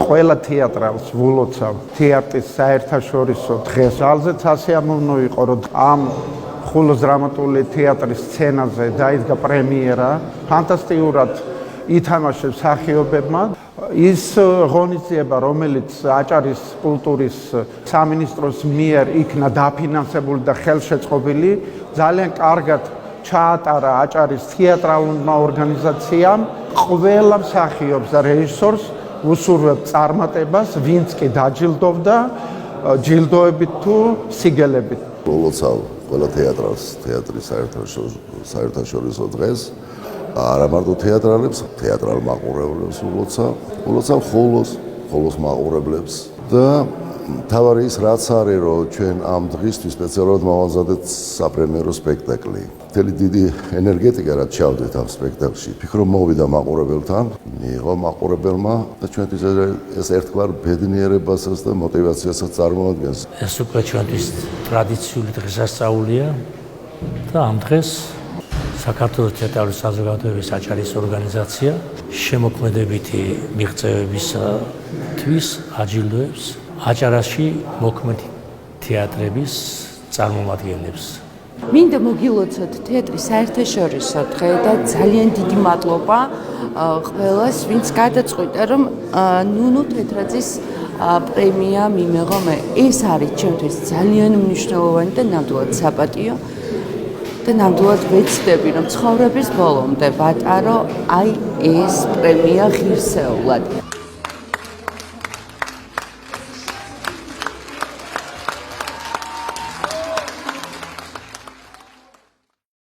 ყველა თეატრალს ვულოცავ თეატრის საერთაშორისო დღეს. ძალზეც ასიამოვნო იყო, რომ ამ ხულოს დრამატული თეატრის სცენაზე დაიდგა პრემიერა. ფანტასტიკურად ითამაშეს მსახიობებმა. ის ღონისძიება, რომელიც აჭარის კულტურის სამინისტროს მიერ იქნა დაფინანსებული და ხელშეწყობილი, ძალიან კარგად ჩაატარა აჭარის თეატრალურმა ორგანიზაციამ. ყველა მსახიობს და რეჟისორს უსურვებ წარმატებას, ვინც კი დაჯილდოვდა ჯილდოებით თუ სიგელებით. ულოცავ ყველა თეატრალს, თეატრის საერთაშორისო დღეს. არა მარტო თეატრალებს, თეატრალ მაყურებლებს ულოცავ ხოლოს მაყურებლებს და თავარი ის რაც არის, რომ ჩვენ ამ დღისთვის სპეციალურად მოვაზადეთ საპრემიერო სპექტაკლი. მთელი დიდი ენერგეტიკა რაც ჩავდეთ ამ სპექტაკლში, ფიქრობ მოვიდა მაყურებელთან, მიიღო მაყურებელმა და ჩვენთვის ეს ერთგვარ ბედნიერებასაც და მოტივაციასაც წარმოადგენს. ეს უკვე ჩვენთვის ტრადიციული დღესასწაულია და ამ დღეს საქართველოს თეატრალური საზოგადოების აჭარის ორგანიზაცია შემოქმედებითი მიღწევებისთვის აჯილდოებს აჭარაში მოქმედი თეატრების წარმომადგენლებს. მინდა მოგილოცოთ თეატრის საერთაშორისო დღე და ძალიან დიდი მადლობა ყველას, ვინც გადაწყვიტა, რომ ნუნუ თეთრაძის პრემია მიმეღო მე. ეს არის ჩემთვის ძალიან მნიშვნელოვანი და ნამდვილად საპატიო. და ნამდვილად ვეცდები, რომ ცხოვრების ბოლომდე ვატარო აი ეს პრემია ღირსეულად.